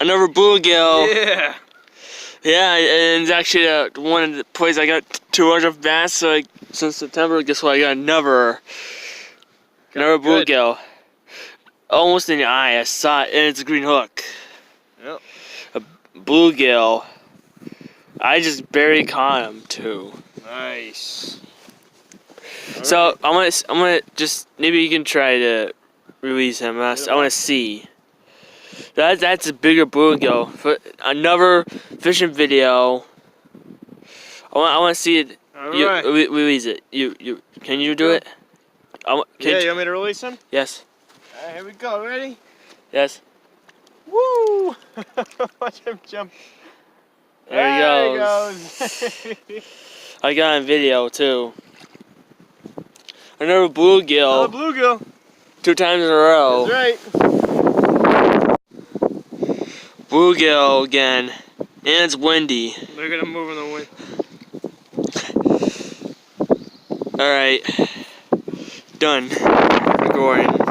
Another bluegill. Yeah. Yeah, and it's actually one of the places I got 200 bass. So like, since September, guess what? I got another bluegill. Almost in the eye. I saw it, and it's a green hook. Yep. A bluegill. I just barely caught him too. Nice. So I'm gonna just maybe you can try to release him. I want to see. That's a bigger bluegill. For another fishing video. I want to see it. You Alright. release it. You can you do it? Yeah, you want me to release him? Yes. Alright, here we go. Ready? Yes. Woo! Watch him jump. There he goes. I got on video too. Another bluegill. Another bluegill. 2 times in a row. That's right. Bluegill again. And it's windy. They're gonna move in the wind. Alright. Done. Recording.